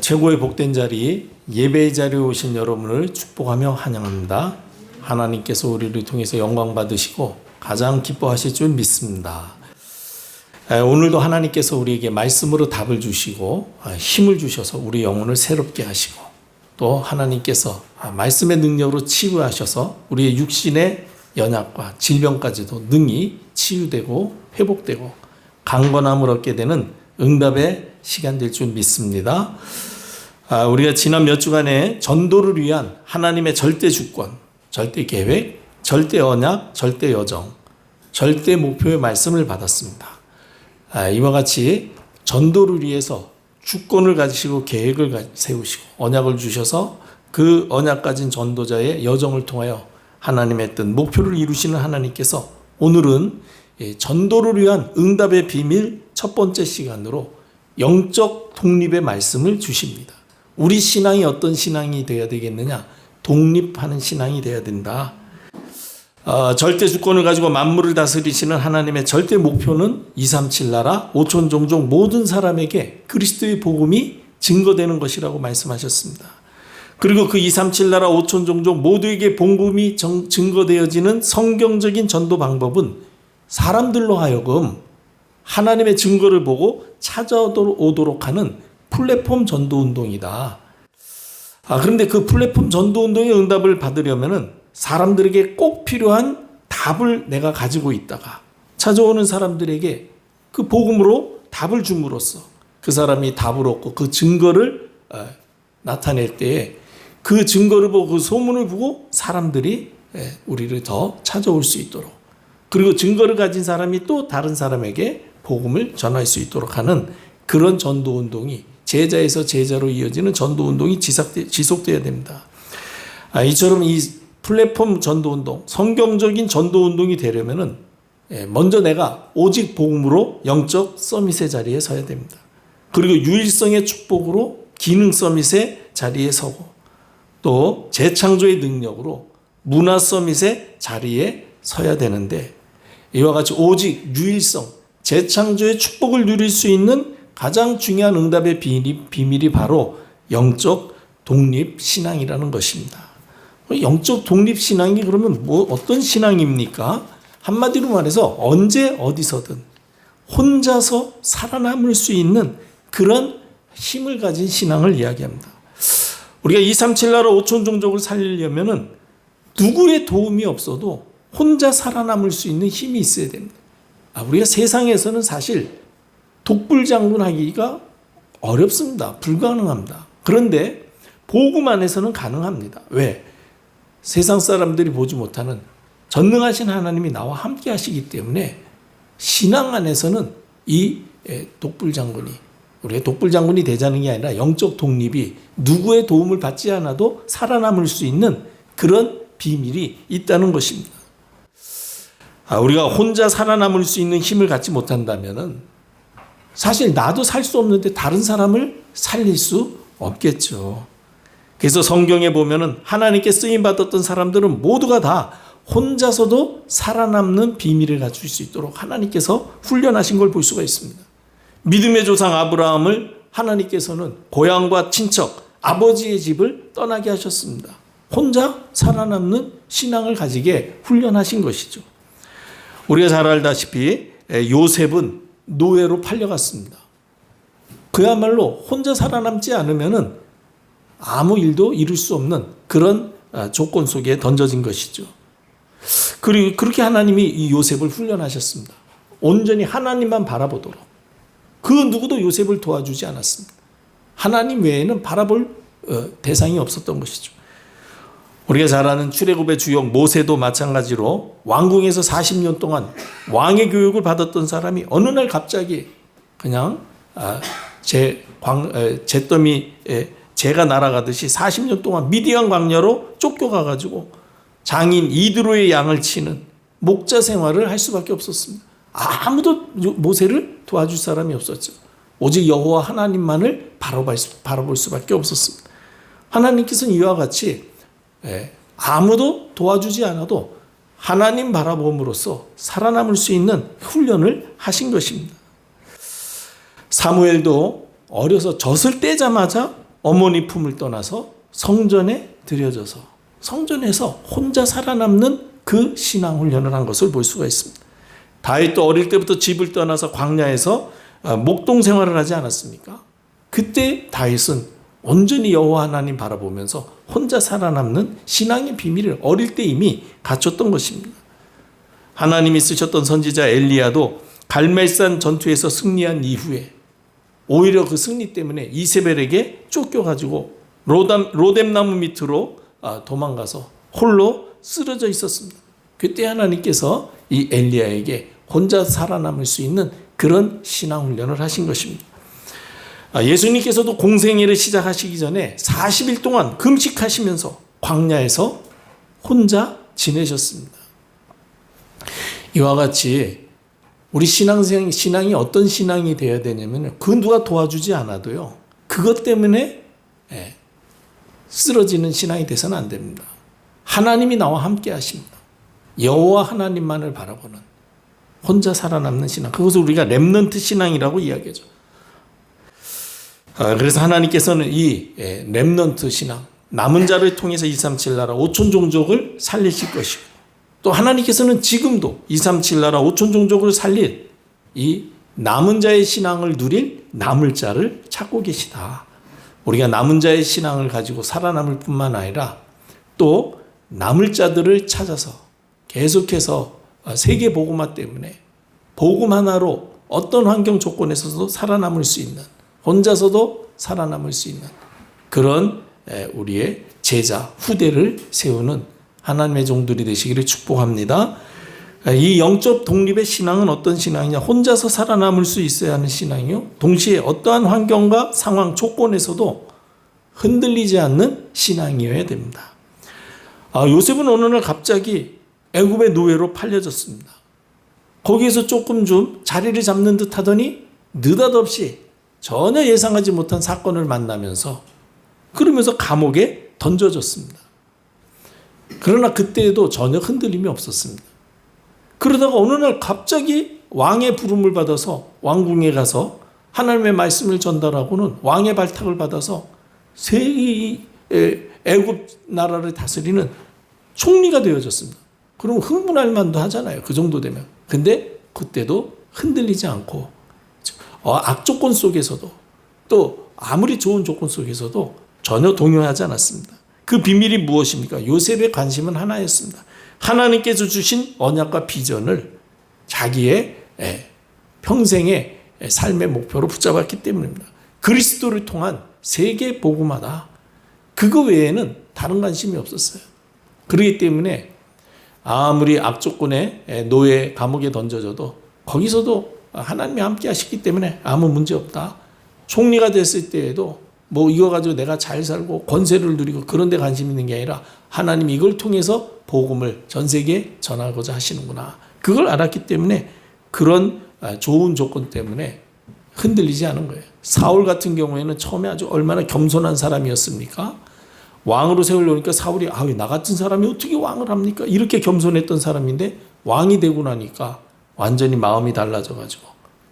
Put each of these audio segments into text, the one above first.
최고의 복된 자리, 예배의 자리에 오신 여러분을 축복하며 환영합니다. 하나님께서 우리를 통해서 영광 받으시고 가장 기뻐하실 줄 믿습니다. 오늘도 하나님께서 우리에게 말씀으로 답을 주시고 힘을 주셔서 우리 영혼을 새롭게 하시고, 또 하나님께서 말씀의 능력으로 치유하셔서 우리의 육신의 연약과 질병까지도 능히 치유되고 회복되고 강건함을 얻게 되는 응답의 시간 될 줄 믿습니다. 우리가 지난 몇 주간에 전도를 위한 하나님의 절대 주권, 절대 계획, 절대 언약, 절대 여정, 절대 목표의 말씀을 받았습니다. 이와 같이 전도를 위해서 주권을 가지시고 계획을 세우시고 언약을 주셔서 그 언약 가진 전도자의 여정을 통하여 하나님의 뜻, 목표를 이루시는 하나님께서 오늘은 전도를 위한 응답의 비밀 첫 번째 시간으로 영적 독립의 말씀을 주십니다. 우리 신앙이 어떤 신앙이 되어야 되겠느냐? 독립하는 신앙이 되어야 된다. 절대 주권을 가지고 만물을 다스리시는 하나님의 절대 목표는 237 나라 5천 종족 모든 사람에게 그리스도의 복음이 증거되는 것이라고 말씀하셨습니다. 그리고 그 237 나라 5천 종족 모두에게 복음이 증거되어지는 성경적인 전도 방법은 사람들로 하여금 하나님의 증거를 보고 찾아오도록 하는 플랫폼 전도 운동이다. 그런데 그 플랫폼 전도 운동의 응답을 받으려면은 사람들에게 꼭 필요한 답을 내가 가지고 있다가 찾아오는 사람들에게 그 복음으로 답을 줌으로써 그 사람이 답을 얻고 그 증거를 나타낼 때에 그 증거를 보고 그 소문을 보고 사람들이 우리를 더 찾아올 수 있도록, 그리고 증거를 가진 사람이 또 다른 사람에게 복음을 전할 수 있도록 하는 그런 전도 운동이, 제자에서 제자로 이어지는 전도 운동이 지속돼야 됩니다. 이처럼 이 플랫폼 전도 운동, 성경적인 전도 운동이 되려면은 먼저 내가 오직 복음으로 영적 서밋의 자리에 서야 됩니다. 그리고 유일성의 축복으로 기능 서밋의 자리에 서고, 또 재창조의 능력으로 문화 서밋의 자리에 서야 되는데, 이와 같이 오직 유일성, 재창조의 축복을 누릴 수 있는 가장 중요한 응답의 비밀이 바로 영적 독립신앙이라는 것입니다. 영적 독립신앙이 그러면 어떤 신앙입니까? 한마디로 말해서 언제 어디서든 혼자서 살아남을 수 있는 그런 힘을 가진 신앙을 이야기합니다. 우리가 237 나라 5천 종족을 살리려면은 누구의 도움이 없어도 혼자 살아남을 수 있는 힘이 있어야 됩니다. 우리가 세상에서는 사실 독불장군 하기가 어렵습니다. 불가능합니다. 그런데 복음 안에서는 가능합니다. 왜? 세상 사람들이 보지 못하는 전능하신 하나님이 나와 함께 하시기 때문에 신앙 안에서는 이 독불장군이, 우리가 독불장군이 되자는 게 아니라 영적 독립이 누구의 도움을 받지 않아도 살아남을 수 있는 그런 비밀이 있다는 것입니다. 우리가 혼자 살아남을 수 있는 힘을 갖지 못한다면은 사실 나도 살 수 없는데 다른 사람을 살릴 수 없겠죠. 그래서 성경에 보면은 하나님께 쓰임 받았던 사람들은 모두가 다 혼자서도 살아남는 비밀을 갖출 수 있도록 하나님께서 훈련하신 걸 볼 수가 있습니다. 믿음의 조상 아브라함을 하나님께서는 고향과 친척, 아버지의 집을 떠나게 하셨습니다. 혼자 살아남는 신앙을 가지게 훈련하신 것이죠. 우리가 잘 알다시피 요셉은 노예로 팔려갔습니다. 그야말로 혼자 살아남지 않으면은 아무 일도 이룰 수 없는 그런 조건 속에 던져진 것이죠. 그리고 그렇게 하나님이 이 요셉을 훈련하셨습니다. 온전히 하나님만 바라보도록. 그 누구도 요셉을 도와주지 않았습니다. 하나님 외에는 바라볼 대상이 없었던 것이죠. 우리가 잘 아는 출애굽의 주역 모세도 마찬가지로 왕궁에서 40년 동안 왕의 교육을 받았던 사람이 어느 날 갑자기 그냥 재가 날아가듯이 40년 동안 미디안 광야로 쫓겨가가지고 장인 이드로의 양을 치는 목자 생활을 할 수밖에 없었습니다. 아무도 모세를 도와줄 사람이 없었죠. 오직 여호와 하나님만을 바라볼 수밖에 없었습니다. 하나님께서는 이와 같이 아무도 도와주지 않아도 하나님 바라봄으로써 살아남을 수 있는 훈련을 하신 것입니다. 사무엘도 어려서 젖을 떼자마자 어머니 품을 떠나서 성전에 들여져서 성전에서 혼자 살아남는 그 신앙 훈련을 한 것을 볼 수가 있습니다. 다윗도 어릴 때부터 집을 떠나서 광야에서 목동 생활을 하지 않았습니까? 그때 다윗은 온전히 여호와 하나님 바라보면서 혼자 살아남는 신앙의 비밀을 어릴 때 이미 갖췄던 것입니다. 하나님이 쓰셨던 선지자 엘리야도 갈멜산 전투에서 승리한 이후에 오히려 그 승리 때문에 이세벨에게 쫓겨가지고 로뎀나무 밑으로 도망가서 홀로 쓰러져 있었습니다. 그때 하나님께서 이 엘리야에게 혼자 살아남을 수 있는 그런 신앙 훈련을 하신 것입니다. 예수님께서도 공생애를 시작하시기 전에 40일 동안 금식하시면서 광야에서 혼자 지내셨습니다. 이와 같이 우리 신앙이 어떤 신앙이 되어야 되냐면 그 누가 도와주지 않아도요. 그것 때문에 쓰러지는 신앙이 돼서는 안 됩니다. 하나님이 나와 함께 하십니다. 여호와 하나님만을 바라보는 혼자 살아남는 신앙. 그것을 우리가 렘넌트 신앙이라고 이야기하죠. 그래서 하나님께서는 이 렘넌트 신앙, 남은 자를 통해서 237 나라 5천 종족을 살리실 것이고 또 하나님께서는 지금도 237 나라 5천 종족을 살릴 이 남은 자의 신앙을 누릴 남을 자를 찾고 계시다. 우리가 남은 자의 신앙을 가지고 살아남을 뿐만 아니라 또 남을 자들을 찾아서 계속해서 세계 복음화 때문에 복음 하나로 어떤 환경 조건에서도 살아남을 수 있는 혼자서도 살아남을 수 있는 그런 우리의 제자 후대를 세우는 하나님의 종들이 되시기를 축복합니다. 이 영적 독립의 신앙은 어떤 신앙이냐? 혼자서 살아남을 수 있어야 하는 신앙이요. 동시에 어떠한 환경과 상황 조건에서도 흔들리지 않는 신앙이어야 됩니다. 요셉은 어느 날 갑자기 애굽의 노예로 팔려졌습니다. 거기에서 조금 좀 자리를 잡는 듯 하더니 느닷없이 전혀 예상하지 못한 사건을 만나면서 그러면서 감옥에 던져졌습니다. 그러나 그때에도 전혀 흔들림이 없었습니다. 그러다가 어느 날 갑자기 왕의 부름을 받아서 왕궁에 가서 하나님의 말씀을 전달하고는 왕의 발탁을 받아서 애굽 나라를 다스리는 총리가 되어졌습니다. 그럼 흥분할 만도 하잖아요. 그 정도 되면. 근데 그때도 흔들리지 않고 악조건 속에서도 또 아무리 좋은 조건 속에서도 전혀 동요하지 않았습니다. 그 비밀이 무엇입니까? 요셉의 관심은 하나였습니다. 하나님께서 주신 언약과 비전을 자기의 평생의 삶의 목표로 붙잡았기 때문입니다. 그리스도를 통한 세계 복음화다. 그거 외에는 다른 관심이 없었어요. 그렇기 때문에 아무리 악조건의 노예 감옥에 던져져도 거기서도 하나님이 함께 하시기 때문에 아무 문제 없다. 총리가 됐을 때에도 뭐 이거 가지고 내가 잘 살고 권세를 누리고 그런 데 관심 있는 게 아니라 하나님 이걸 통해서 복음을 전 세계에 전하고자 하시는구나. 그걸 알았기 때문에 그런 좋은 조건 때문에 흔들리지 않은 거예요. 사울 같은 경우에는 처음에 아주 얼마나 겸손한 사람이었습니까? 왕으로 세우려니까 사울이 나 같은 사람이 어떻게 왕을 합니까? 이렇게 겸손했던 사람인데 왕이 되고 나니까 완전히 마음이 달라져가지고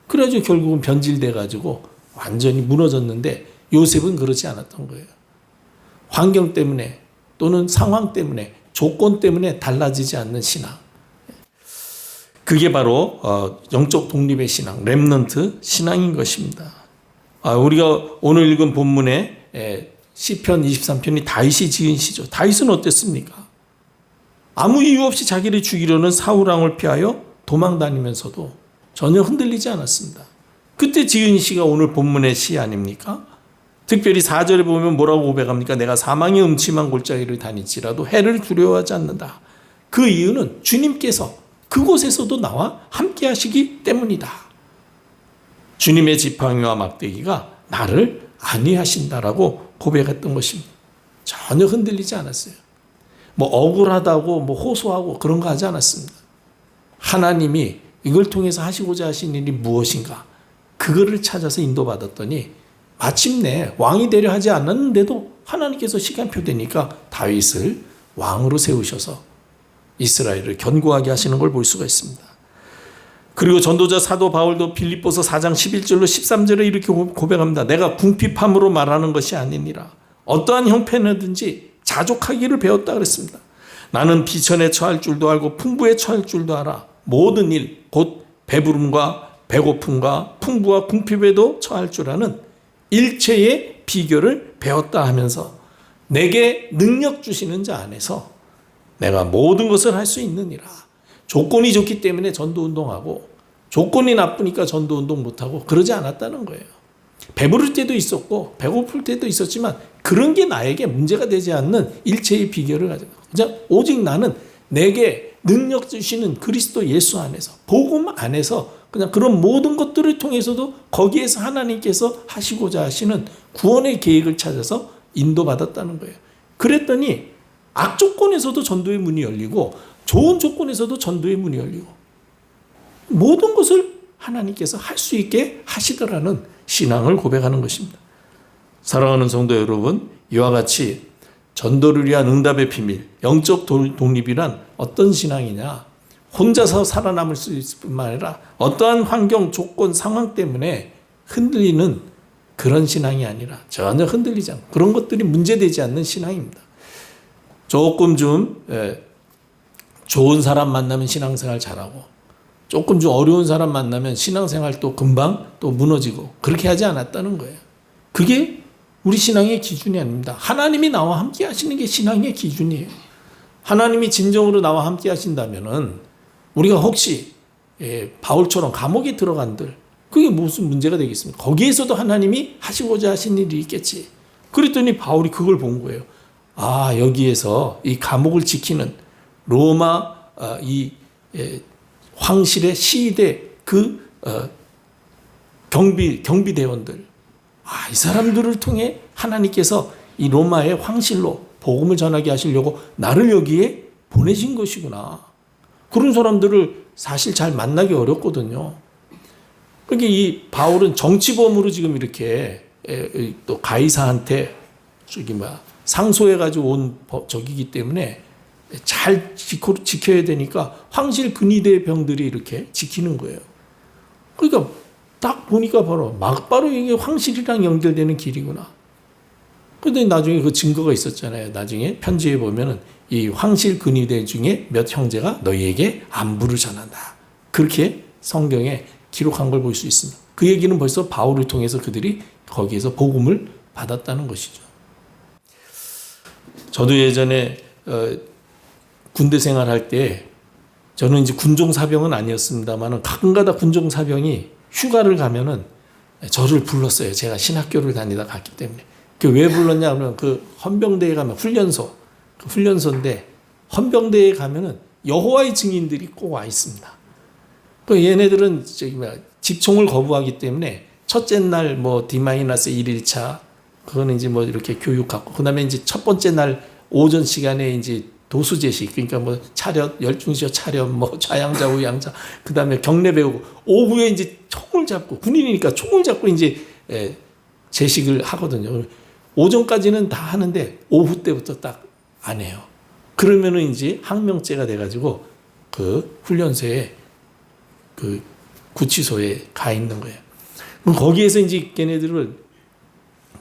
그래가지고 결국은 변질돼가지고 완전히 무너졌는데 요셉은 그렇지 않았던 거예요. 환경 때문에 또는 상황 때문에 조건 때문에 달라지지 않는 신앙. 그게 바로 영적 독립의 신앙, 렘넌트 신앙인 것입니다. 우리가 오늘 읽은 본문에 시편 23편이 다윗이 지은 시죠. 다윗은 어땠습니까? 아무 이유 없이 자기를 죽이려는 사울왕을 피하여 도망다니면서도 전혀 흔들리지 않았습니다. 그때 지은 시가 오늘 본문의 시 아닙니까? 특별히 4절에 보면 뭐라고 고백합니까? 내가 사망의 음침한 골짜기를 다닐지라도 해를 두려워하지 않는다. 그 이유는 주님께서 그곳에서도 나와 함께 하시기 때문이다. 주님의 지팡이와 막대기가 나를 안위하신다라고 고백했던 것입니다. 전혀 흔들리지 않았어요. 뭐 억울하다고 뭐 호소하고 그런 거 하지 않았습니다. 하나님이 이걸 통해서 하시고자 하신 일이 무엇인가? 그거를 찾아서 인도받았더니 마침내 왕이 되려 하지 않았는데도 하나님께서 시간표 되니까 다윗을 왕으로 세우셔서 이스라엘을 견고하게 하시는 걸 볼 수가 있습니다. 그리고 전도자 사도 바울도 빌립보서 4장 11절로 13절에 이렇게 고백합니다. 내가 궁핍함으로 말하는 것이 아니니라. 어떠한 형편이든지 자족하기를 배웠다 그랬습니다. 나는 비천에 처할 줄도 알고 풍부에 처할 줄도 알아. 모든 일, 곧 배부름과 배고픔과 풍부와 궁핍에도 처할 줄 아는 일체의 비결을 배웠다 하면서 내게 능력 주시는 자 안에서 내가 모든 것을 할 수 있느니라. 조건이 좋기 때문에 전도운동하고 조건이 나쁘니까 전도운동 못하고 그러지 않았다는 거예요. 배부를 때도 있었고 배고플 때도 있었지만 그런 게 나에게 문제가 되지 않는 일체의 비결을 가지고 그냥 오직 나는 내게 능력 주시는 그리스도 예수 안에서 복음 안에서 그냥 그런 모든 것들을 통해서도 거기에서 하나님께서 하시고자 하시는 구원의 계획을 찾아서 인도받았다는 거예요. 그랬더니 악조건에서도 전도의 문이 열리고 좋은 조건에서도 전도의 문이 열리고 모든 것을 하나님께서 할 수 있게 하시더라는 신앙을 고백하는 것입니다. 사랑하는 성도 여러분, 이와 같이 전도를 위한 응답의 비밀, 영적 독립이란 어떤 신앙이냐? 혼자서 살아남을 수 있을 뿐만 아니라 어떠한 환경, 조건, 상황 때문에 흔들리는 그런 신앙이 아니라 전혀 흔들리지 않고 그런 것들이 문제되지 않는 신앙입니다. 조금 좀 좋은 사람 만나면 신앙생활 잘하고 조금 좀 어려운 사람 만나면 신앙생활 또 금방 또 무너지고 그렇게 하지 않았다는 거예요. 그게 우리 신앙의 기준이 아닙니다. 하나님이 나와 함께 하시는 게 신앙의 기준이에요. 하나님이 진정으로 나와 함께 하신다면은 우리가 혹시 바울처럼 감옥에 들어간들 그게 무슨 문제가 되겠습니까? 거기에서도 하나님이 하시고자 하신 일이 있겠지. 그랬더니 바울이 그걸 본 거예요. 아, 여기에서 이 감옥을 지키는 로마 이 황실의 시위대 그 경비대원들, 이 사람들을 통해 하나님께서 이 로마의 황실로 복음을 전하게 하시려고 나를 여기에 보내신 것이구나. 그런 사람들을 사실 잘 만나기 어렵거든요. 그러니까 이 바울은 정치범으로 지금 이렇게 또 가이사한테 상소해가지고 온 적이기 때문에 잘 지켜야 되니까 황실 근위대 병들이 이렇게 지키는 거예요. 그러니까 딱 보니까 바로 이게 황실이랑 연결되는 길이구나. 그런데 나중에 그 증거가 있었잖아요. 나중에 편지에 보면은 이 황실 근위대 중에 몇 형제가 너희에게 안부를 전한다. 그렇게 성경에 기록한 걸 볼 수 있습니다. 그 얘기는 벌써 바울을 통해서 그들이 거기에서 복음을 받았다는 것이죠. 저도 예전에 군대 생활할 때 저는 이제 군종사병은 아니었습니다만 가끔가다 군종사병이 휴가를 가면은 저를 불렀어요. 제가 신학교를 다니다 갔기 때문에. 왜 불렀냐 하면 그 헌병대에 가면 훈련소인데 헌병대에 가면은 여호와의 증인들이 꼭 와 있습니다. 그 얘네들은 집총을 거부하기 때문에 첫째 날 D-1일차 그거는 이제 이렇게 교육하고 그다음에 이제 첫 번째 날 오전 시간에 이제 도수제식 그러니까 차렷 열중시어 차렷 좌양자 우양자 그다음에 경례 배우고 오후에 이제 총을 잡고 군인이니까 총을 잡고 이제 제식을 하거든요. 오전까지는 다 하는데 오후 때부터 딱 안 해요. 그러면은 이제 항명죄가 돼가지고 그 훈련소에 그 구치소에 가 있는 거예요. 그럼 거기에서 이제 걔네들을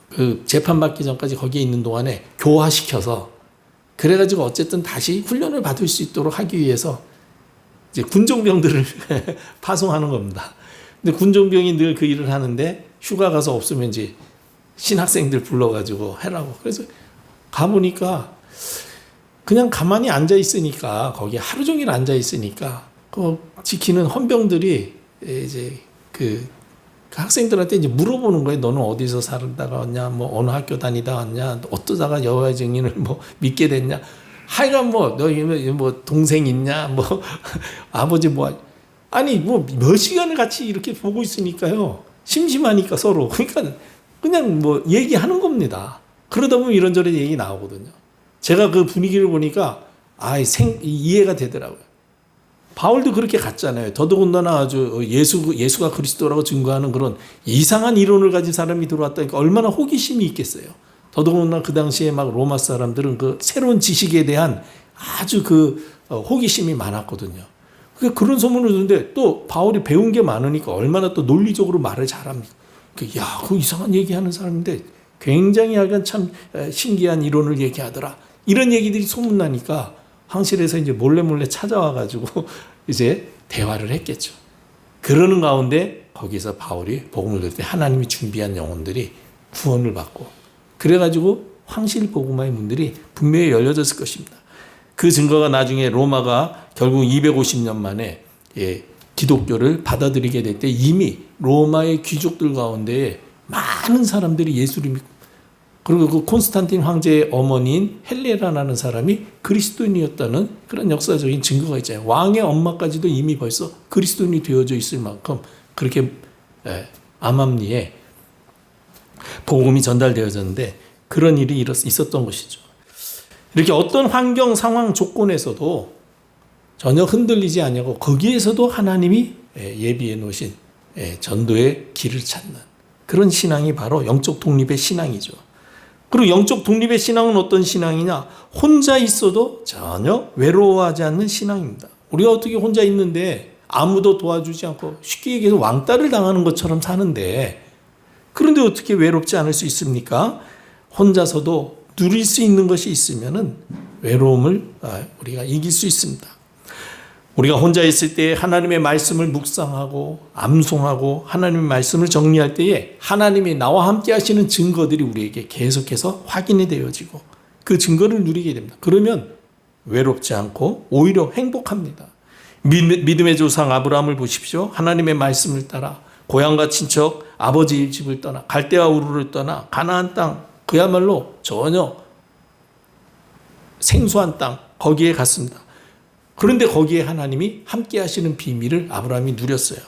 그 재판받기 전까지 거기에 있는 동안에 교화시켜서 그래가지고 어쨌든 다시 훈련을 받을 수 있도록 하기 위해서 이제 군종병들을 파송하는 겁니다. 근데 군종병이 늘 그 일을 하는데 휴가 가서 없으면 이제 신학생들 불러가지고 해라고. 그래서 가보니까 그냥 가만히 앉아 있으니까 거기 하루 종일 앉아 있으니까 그 지키는 헌병들이 이제 그 학생들한테 이제 물어보는 거예요. 너는 어디서 살다가 왔냐? 어느 학교 다니다 왔냐? 어떠다가 여호와의 증인을 믿게 됐냐? 하여간 너희 동생 있냐? 아버지 아니 몇 시간을 같이 이렇게 보고 있으니까요. 심심하니까 서로. 그러니까 그냥 얘기하는 겁니다. 그러다 보면 이런저런 얘기 나오거든요. 제가 그 분위기를 보니까 이해가 되더라고요. 바울도 그렇게 갔잖아요. 더더군다나 아주 예수가 그리스도라고 증거하는 그런 이상한 이론을 가진 사람이 들어왔다니까 얼마나 호기심이 있겠어요. 더더군다나 그 당시에 로마 사람들은 그 새로운 지식에 대한 아주 그 호기심이 많았거든요. 그런 소문을 듣는데 또 바울이 배운 게 많으니까 얼마나 또 논리적으로 말을 잘합니까? 야, 그 이상한 얘기하는 사람인데 굉장히 약간 참 신기한 이론을 얘기하더라. 이런 얘기들이 소문나니까 황실에서 이제 몰래 찾아와가지고 이제 대화를 했겠죠. 그러는 가운데 거기서 바울이 복음을 들을 때 하나님이 준비한 영혼들이 구원을 받고 그래가지고 황실 복음화의 문들이 분명히 열려졌을 것입니다. 그 증거가 나중에 로마가 결국 250년 만에 기독교를 받아들이게 될 때 이미 로마의 귀족들 가운데 많은 사람들이 예수를 믿고 그리고 그 콘스탄틴 황제의 어머니인 헬레나라는 사람이 그리스도인이었다는 그런 역사적인 증거가 있잖아요. 왕의 엄마까지도 이미 벌써 그리스도인이 되어져 있을 만큼 그렇게 암암리에 복음이 전달되어졌는데 그런 일이 있었던 것이죠. 이렇게 어떤 환경, 상황, 조건에서도 전혀 흔들리지 않냐고 거기에서도 하나님이 예비해 놓으신 전도의 길을 찾는 그런 신앙이 바로 영적 독립의 신앙이죠. 그리고 영적 독립의 신앙은 어떤 신앙이냐? 혼자 있어도 전혀 외로워하지 않는 신앙입니다. 우리가 어떻게 혼자 있는데 아무도 도와주지 않고 쉽게 얘기해서 왕따를 당하는 것처럼 사는데 그런데 어떻게 외롭지 않을 수 있습니까? 혼자서도 누릴 수 있는 것이 있으면은 외로움을 우리가 이길 수 있습니다. 우리가 혼자 있을 때 하나님의 말씀을 묵상하고 암송하고 하나님의 말씀을 정리할 때에 하나님이 나와 함께 하시는 증거들이 우리에게 계속해서 확인이 되어지고 그 증거를 누리게 됩니다. 그러면 외롭지 않고 오히려 행복합니다. 믿음의 조상 아브라함을 보십시오. 하나님의 말씀을 따라 고향과 친척 아버지 집을 떠나 갈대아 우르를 떠나 가나안 땅 그야말로 전혀 생소한 땅 거기에 갔습니다. 그런데 거기에 하나님이 함께 하시는 비밀을 아브라함이 누렸어요.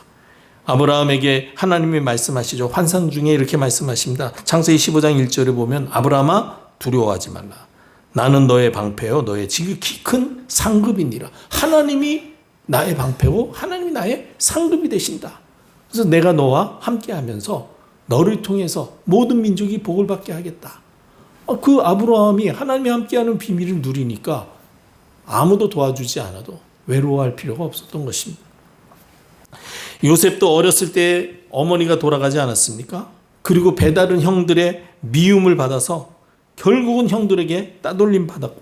아브라함에게 하나님이 말씀하시죠. 환상 중에 이렇게 말씀하십니다. 창세기 15장 1절에 보면 아브라함아 두려워하지 말라. 나는 너의 방패요 너의 지극히 큰 상급이니라. 하나님이 나의 방패고 하나님이 나의 상급이 되신다. 그래서 내가 너와 함께 하면서 너를 통해서 모든 민족이 복을 받게 하겠다. 그 아브라함이 하나님이 함께하는 비밀을 누리니까 아무도 도와주지 않아도 외로워할 필요가 없었던 것입니다. 요셉도 어렸을 때 어머니가 돌아가지 않았습니까? 그리고 배다른 형들의 미움을 받아서 결국은 형들에게 따돌림 받았고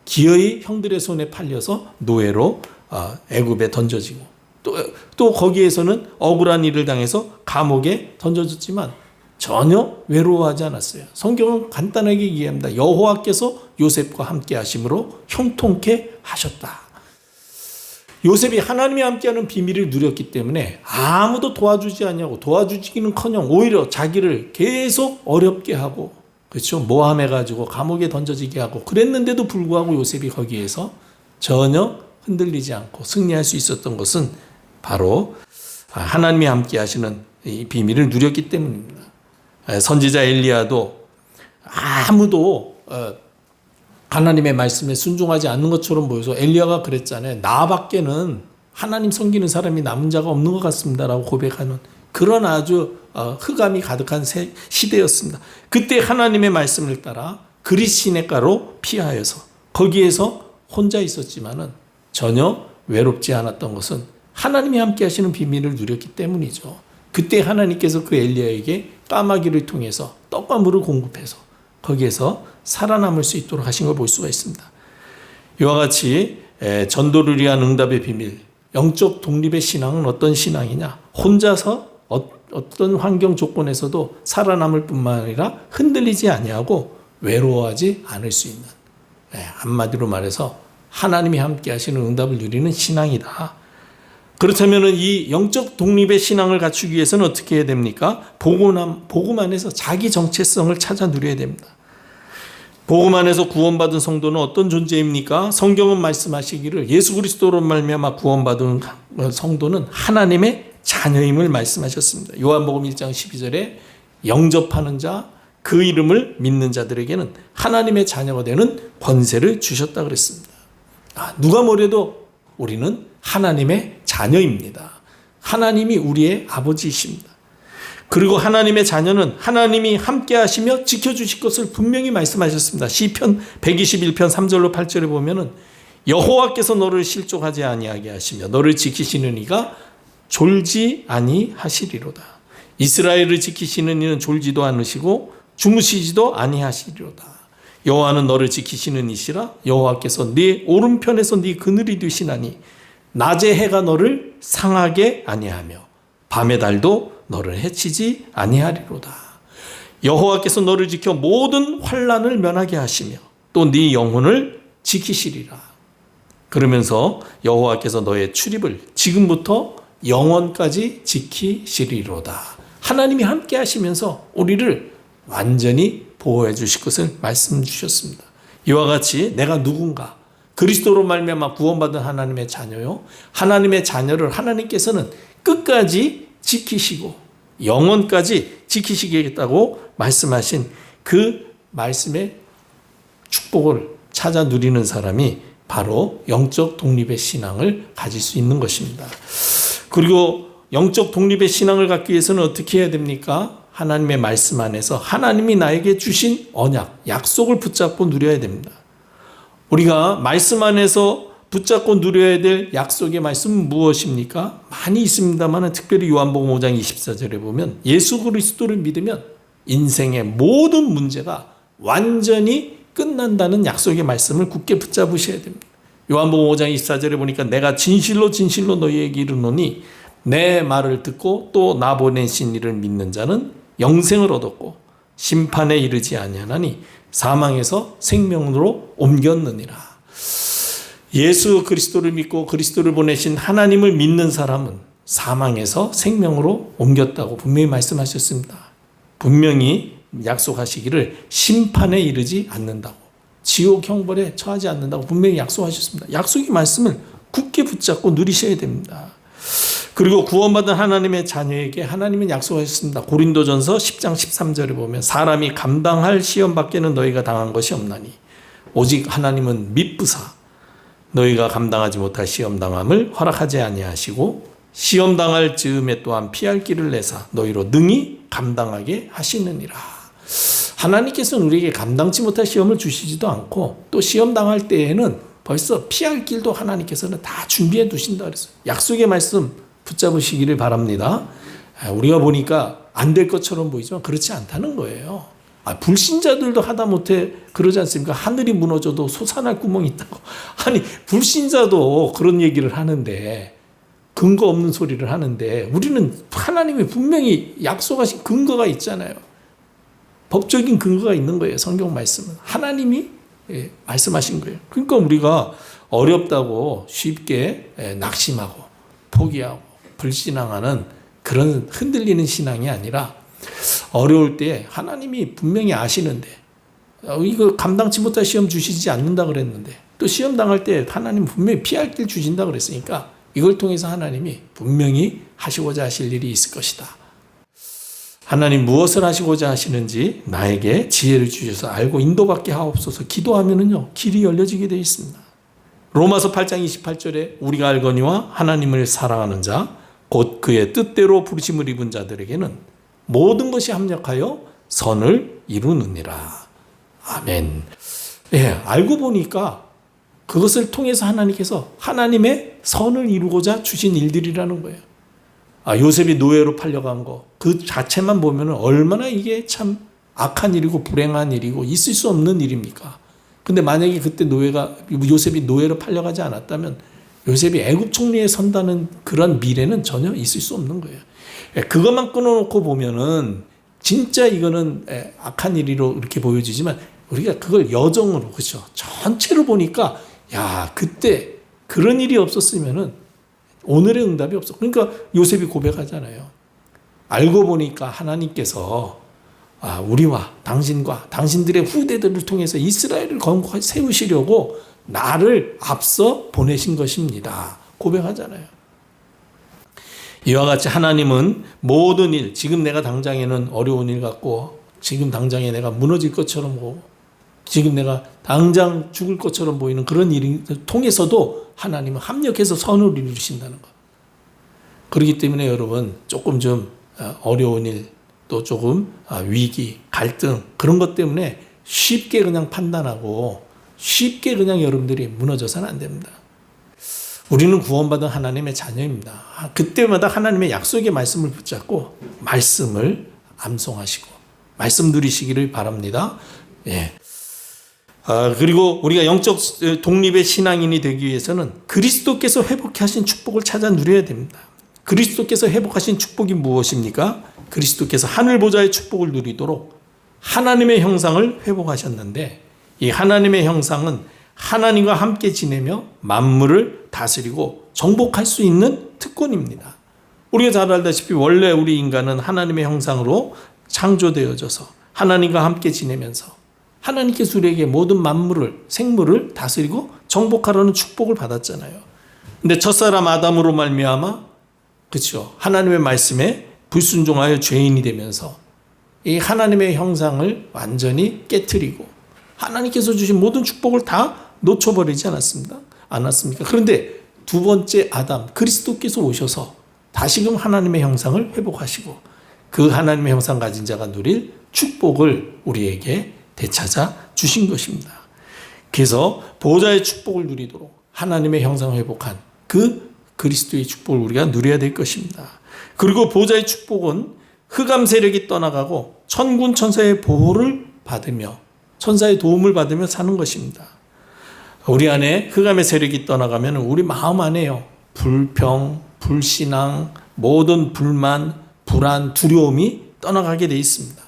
기어이 형들의 손에 팔려서 노예로 애굽에 던져지고 또 거기에서는 억울한 일을 당해서 감옥에 던져졌지만 전혀 외로워하지 않았어요. 성경은 간단하게 이해합니다. 여호와께서 요셉과 함께 하심으로 형통케 하셨다. 요셉이 하나님이 함께하는 비밀을 누렸기 때문에 아무도 도와주지 않냐고 도와주기는커녕 오히려 자기를 계속 어렵게 하고 그렇죠. 모함해가지고 감옥에 던져지게 하고 그랬는데도 불구하고 요셉이 거기에서 전혀 흔들리지 않고 승리할 수 있었던 것은 바로 하나님이 함께 하시는 이 비밀을 누렸기 때문입니다. 선지자 엘리야도 아무도 하나님의 말씀에 순종하지 않는 것처럼 보여서 엘리야가 그랬잖아요. 나밖에는 하나님 섬기는 사람이 남은 자가 없는 것 같습니다라고 고백하는 그런 아주 흑암이 가득한 시대였습니다. 그때 하나님의 말씀을 따라 그릿시내가로 피하여서 거기에서 혼자 있었지만은 전혀 외롭지 않았던 것은 하나님이 함께 하시는 비밀을 누렸기 때문이죠. 그때 하나님께서 그 엘리야에게 까마귀를 통해서 떡과 물을 공급해서 거기에서 살아남을 수 있도록 하신 걸 볼 수가 있습니다. 이와 같이 전도를 위한 응답의 비밀, 영적 독립의 신앙은 어떤 신앙이냐? 혼자서 어떤 환경 조건에서도 살아남을 뿐만 아니라 흔들리지 아니하고 외로워하지 않을 수 있는 한마디로 말해서 하나님이 함께 하시는 응답을 누리는 신앙이다. 그렇다면 이 영적 독립의 신앙을 갖추기 위해서는 어떻게 해야 됩니까? 복음 안에서 자기 정체성을 찾아 누려야 됩니다. 복음 안에서 구원받은 성도는 어떤 존재입니까? 성경은 말씀하시기를 예수 그리스도로 말미암아 구원받은 성도는 하나님의 자녀임을 말씀하셨습니다. 요한복음 1장 12절에 영접하는 자, 그 이름을 믿는 자들에게는 하나님의 자녀가 되는 권세를 주셨다 그랬습니다. 누가 뭐래도 우리는 하나님의 자녀입니다. 하나님이 우리의 아버지이십니다. 그리고 하나님의 자녀는 하나님이 함께 하시며 지켜주실 것을 분명히 말씀하셨습니다. 시편 121편 3절로 8절에 보면은 여호와께서 너를 실족하지 아니하게 하시며 너를 지키시는 이가 졸지 아니하시리로다. 이스라엘을 지키시는 이는 졸지도 않으시고 주무시지도 아니하시리로다. 여호와는 너를 지키시는 이시라. 여호와께서 네 오른편에서 네 그늘이 되시나니 낮에 해가 너를 상하게 아니하며 밤의 달도 너를 해치지 아니하리로다. 여호와께서 너를 지켜 모든 환난을 면하게 하시며 또 네 영혼을 지키시리라. 그러면서 여호와께서 너의 출입을 지금부터 영원까지 지키시리로다. 하나님이 함께 하시면서 우리를 완전히 보호해 주실 것을 말씀 주셨습니다. 이와 같이 내가 누군가 그리스도로 말미암아 구원받은 하나님의 자녀요. 하나님의 자녀를 하나님께서는 끝까지 지키시고 영원까지 지키시겠다고 말씀하신 그 말씀의 축복을 찾아 누리는 사람이 바로 영적 독립의 신앙을 가질 수 있는 것입니다. 그리고 영적 독립의 신앙을 갖기 위해서는 어떻게 해야 됩니까? 하나님의 말씀 안에서 하나님이 나에게 주신 언약, 약속을 붙잡고 누려야 됩니다. 우리가 말씀 안에서 붙잡고 누려야 될 약속의 말씀은 무엇입니까? 많이 있습니다만 특별히 요한복음 5장 24절에 보면 예수 그리스도를 믿으면 인생의 모든 문제가 완전히 끝난다는 약속의 말씀을 굳게 붙잡으셔야 됩니다. 요한복음 5장 24절에 보니까 내가 진실로 진실로 너희에게 이르노니 내 말을 듣고 또 나 보내신 이를 믿는 자는 영생을 얻었고 심판에 이르지 아니하나니 사망에서 생명으로 옮겼느니라. 예수 그리스도를 믿고 그리스도를 보내신 하나님을 믿는 사람은 사망에서 생명으로 옮겼다고 분명히 말씀하셨습니다. 분명히 약속하시기를 심판에 이르지 않는다고, 지옥 형벌에 처하지 않는다고 분명히 약속하셨습니다. 약속의 말씀을 굳게 붙잡고 누리셔야 됩니다. 그리고 구원받은 하나님의 자녀에게 하나님은 약속하셨습니다. 고린도전서 10장 13절에 보면 사람이 감당할 시험 밖에는 너희가 당한 것이 없나니 오직 하나님은 미쁘사 너희가 감당하지 못할 시험 당함을 허락하지 아니하시고 시험 당할 즈음에 또한 피할 길을 내사 너희로 능히 감당하게 하시느니라. 하나님께서는 우리에게 감당치 못할 시험을 주시지도 않고 또 시험 당할 때에는 벌써 피할 길도 하나님께서는 다 준비해 두신다 그랬어요. 약속의 말씀 붙잡으시기를 바랍니다. 우리가 보니까 안 될 것처럼 보이지만 그렇지 않다는 거예요. 불신자들도 하다못해 그러지 않습니까? 하늘이 무너져도 솟아날 구멍이 있다고. 아니 불신자도 그런 얘기를 하는데 근거 없는 소리를 하는데 우리는 하나님이 분명히 약속하신 근거가 있잖아요. 법적인 근거가 있는 거예요. 성경 말씀은 하나님이 말씀하신 거예요. 그러니까 우리가 어렵다고 쉽게 낙심하고 포기하고 불신앙하는 그런 흔들리는 신앙이 아니라 어려울 때 하나님이 분명히 아시는데 이거 감당치 못할 시험 주시지 않는다 그랬는데 또 시험 당할 때 하나님 분명히 피할 길 주신다 그랬으니까 이걸 통해서 하나님이 분명히 하시고자 하실 일이 있을 것이다. 하나님 무엇을 하시고자 하시는지 나에게 지혜를 주셔서 알고 인도받게 하옵소서. 기도하면은요 길이 열려지게 되어 있습니다. 로마서 8장 28절에 우리가 알거니와 하나님을 사랑하는 자 곧 그의 뜻대로 부르심을 입은 자들에게는 모든 것이 합력하여 선을 이루느니라. 아멘. 예, 알고 보니까 그것을 통해서 하나님께서 하나님의 선을 이루고자 주신 일들이라는 거예요. 요셉이 노예로 팔려간 거, 그 자체만 보면 얼마나 이게 참 악한 일이고 불행한 일이고 있을 수 없는 일입니까? 근데 만약에 그때 요셉이 노예로 팔려가지 않았다면 요셉이 애굽 총리에 선다는 그런 미래는 전혀 있을 수 없는 거예요. 그것만 끊어놓고 보면은 진짜 이거는 악한 일이로 이렇게 보여지지만 우리가 그걸 여정으로 그렇죠. 전체로 보니까 야 그때 그런 일이 없었으면은 오늘의 응답이 없어. 그러니까 요셉이 고백하잖아요. 알고 보니까 하나님께서 우리와 당신과 당신들의 후대들을 통해서 이스라엘을 건국하게 세우시려고 나를 앞서 보내신 것입니다. 고백하잖아요. 이와 같이 하나님은 모든 일, 지금 내가 당장에는 어려운 일 같고 지금 당장에 내가 무너질 것처럼 보고 지금 내가 당장 죽을 것처럼 보이는 그런 일을 통해서도 하나님은 합력해서 선을 이루신다는 것. 그렇기 때문에 여러분 조금 좀 어려운 일, 또 조금 위기, 갈등 그런 것 때문에 쉽게 그냥 판단하고 쉽게 그냥 여러분들이 무너져서는 안 됩니다. 우리는 구원받은 하나님의 자녀입니다. 그때마다 하나님의 약속의 말씀을 붙잡고 말씀을 암송하시고 말씀 누리시기를 바랍니다. 예. 그리고 우리가 영적 독립의 신앙인이 되기 위해서는 그리스도께서 회복해 하신 축복을 찾아 누려야 됩니다. 그리스도께서 회복하신 축복이 무엇입니까? 그리스도께서 하늘 보좌의 축복을 누리도록 하나님의 형상을 회복하셨는데, 이 하나님의 형상은 하나님과 함께 지내며 만물을 다스리고 정복할 수 있는 특권입니다. 우리가 잘 알다시피 원래 우리 인간은 하나님의 형상으로 창조되어져서 하나님과 함께 지내면서 하나님께서 우리에게 모든 만물을, 생물을 다스리고 정복하라는 축복을 받았잖아요. 근데 첫사람 아담으로 말미암아, 그렇죠, 하나님의 말씀에 불순종하여 죄인이 되면서 이 하나님의 형상을 완전히 깨트리고 하나님께서 주신 모든 축복을 다 놓쳐버리지 않았습니까? 그런데 두 번째 아담, 그리스도께서 오셔서 다시금 하나님의 형상을 회복하시고 그 하나님의 형상 가진 자가 누릴 축복을 우리에게 되찾아 주신 것입니다. 그래서 보좌의 축복을 누리도록 하나님의 형상을 회복한 그 그리스도의 축복을 우리가 누려야 될 것입니다. 그리고 보좌의 축복은 흑암 세력이 떠나가고 천군 천사의 보호를 받으며 천사의 도움을 받으며 사는 것입니다. 우리 안에 흑암의 세력이 떠나가면 우리 마음 안에요, 불평, 불신앙, 모든 불만, 불안, 두려움이 떠나가게 돼 있습니다.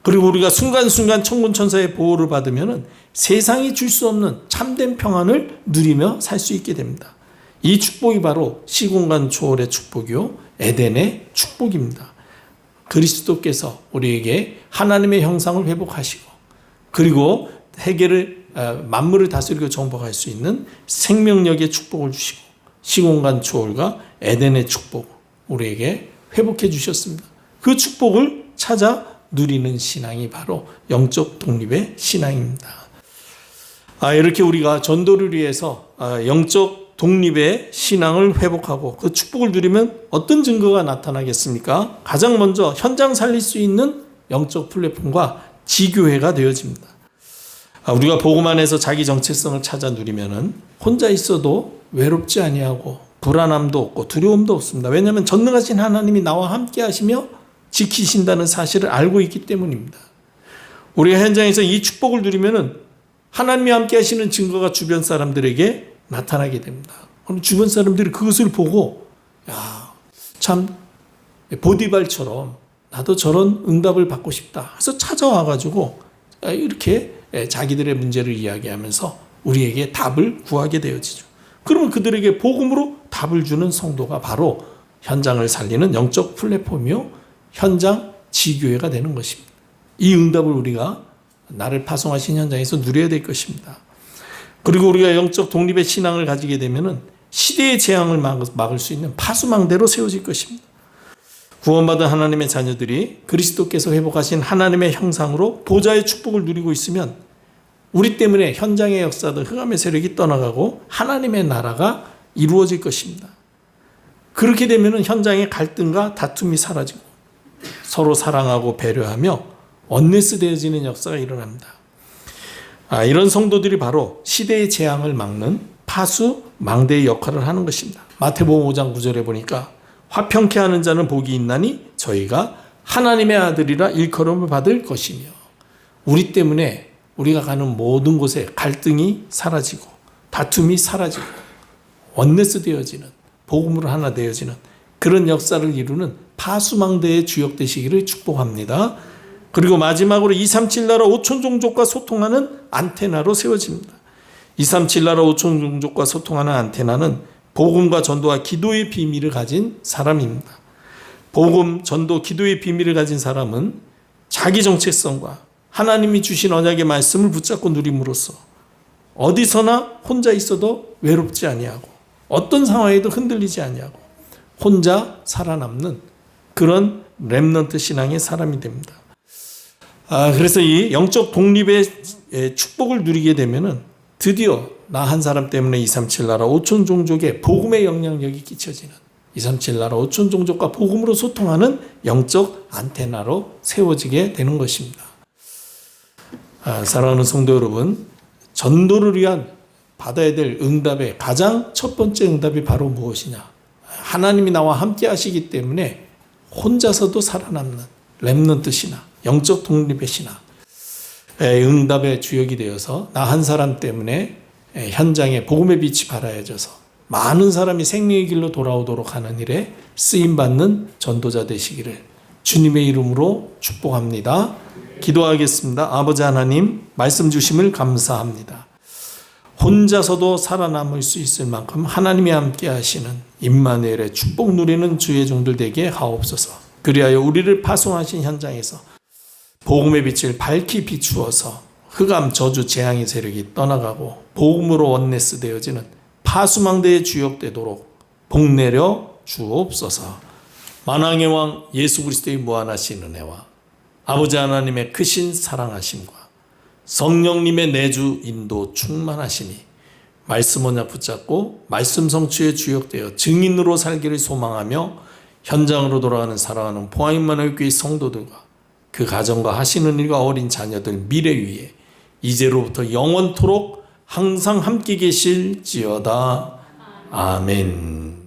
그리고 우리가 순간순간 천군 천사의 보호를 받으면 세상이 줄 수 없는 참된 평안을 누리며 살 수 있게 됩니다. 이 축복이 바로 시공간 초월의 축복이요, 에덴의 축복입니다. 그리스도께서 우리에게 하나님의 형상을 회복하시고 그리고 세계를, 만물을 다스리고 정복할 수 있는 생명력의 축복을 주시고 시공간 초월과 에덴의 축복 우리에게 회복해 주셨습니다. 그 축복을 찾아 누리는 신앙이 바로 영적 독립의 신앙입니다. 이렇게 우리가 전도를 위해서 영적 독립의 신앙을 회복하고 그 축복을 누리면 어떤 증거가 나타나겠습니까? 가장 먼저 현장 살릴 수 있는 영적 플랫폼과 지교회가 되어집니다. 우리가 복음 안에서 자기 정체성을 찾아 누리면은 혼자 있어도 외롭지 아니하고 불안함도 없고 두려움도 없습니다. 왜냐하면 전능하신 하나님이 나와 함께 하시며 지키신다는 사실을 알고 있기 때문입니다. 우리가 현장에서 이 축복을 누리면은 하나님이 함께 하시는 증거가 주변 사람들에게 나타나게 됩니다. 그럼 주변 사람들이 그것을 보고 참 보디발처럼 나도 저런 응답을 받고 싶다 해서 찾아와가지고 이렇게 자기들의 문제를 이야기하면서 우리에게 답을 구하게 되어지죠. 그러면 그들에게 복음으로 답을 주는 성도가 바로 현장을 살리는 영적 플랫폼이요, 현장 지교회가 되는 것입니다. 이 응답을 우리가 나를 파송하신 현장에서 누려야 될 것입니다. 그리고 우리가 영적 독립의 신앙을 가지게 되면은 시대의 재앙을 막을 수 있는 파수망대로 세워질 것입니다. 구원받은 하나님의 자녀들이 그리스도께서 회복하신 하나님의 형상으로 보좌의 축복을 누리고 있으면 우리 때문에 현장의 역사도 흑암의 세력이 떠나가고 하나님의 나라가 이루어질 것입니다. 그렇게 되면 현장의 갈등과 다툼이 사라지고 서로 사랑하고 배려하며 원네스 되어지는 역사가 일어납니다. 이런 성도들이 바로 시대의 재앙을 막는 파수 망대의 역할을 하는 것입니다. 마태복음 5장 9절에 보니까 화평케 하는 자는 복이 있나니 저희가 하나님의 아들이라 일컬음을 받을 것이며, 우리 때문에 우리가 가는 모든 곳에 갈등이 사라지고 다툼이 사라지고 원네스 되어지는, 복음으로 하나 되어지는 그런 역사를 이루는 파수망대의 주역 되시기를 축복합니다. 그리고 마지막으로 237 나라 5천 종족과 소통하는 안테나로 세워집니다. 237 나라 5천 종족과 소통하는 안테나는 복음과 전도와 기도의 비밀을 가진 사람입니다. 복음, 전도, 기도의 비밀을 가진 사람은 자기 정체성과 하나님이 주신 언약의 말씀을 붙잡고 누림으로써 어디서나 혼자 있어도 외롭지 아니하고 어떤 상황에도 흔들리지 아니하고 혼자 살아남는 그런 렘넌트 신앙의 사람이 됩니다. 그래서 이 영적 독립의 축복을 누리게 되면은 드디어 나 한 사람 때문에 237 나라 5천 종족에 복음의 영향력이 끼쳐지는 237 나라 5천 종족과 복음으로 소통하는 영적 안테나로 세워지게 되는 것입니다. 사랑하는 성도 여러분, 전도를 위한 받아야 될 응답의 가장 첫 번째 응답이 바로 무엇이냐? 하나님이 나와 함께 하시기 때문에 혼자서도 살아남는 렘넌트 신화, 영적 독립의 신화, 응답의 주역이 되어서 나 한 사람 때문에 현장에 복음의 빛이 발하여져서 많은 사람이 생명의 길로 돌아오도록 하는 일에 쓰임받는 전도자 되시기를 주님의 이름으로 축복합니다. 기도하겠습니다. 아버지 하나님, 말씀 주심을 감사합니다. 혼자서도 살아남을 수 있을 만큼 하나님이 함께 하시는 임마누엘의 축복 누리는 주의 종들 되게 하옵소서. 그리하여 우리를 파송하신 현장에서 복음의 빛을 밝히 비추어서 흑암, 저주, 재앙의 세력이 떠나가고 복음으로 원네스 되어지는 파수망대에 주역되도록 복내려 주옵소서. 만왕의 왕 예수 그리스도의 무한하신 은혜와 아버지 하나님의 크신 사랑하심과 성령님의 내주 인도 충만하심이 말씀 언약 붙잡고 말씀 성취에 주역되어 증인으로 살기를 소망하며 현장으로 돌아가는 사랑하는 포항임마누엘 교회 성도들과 그 가정과 하시는 일과 어린 자녀들 미래 위에 이제로부터 영원토록 항상 함께 계실지어다. 아멘.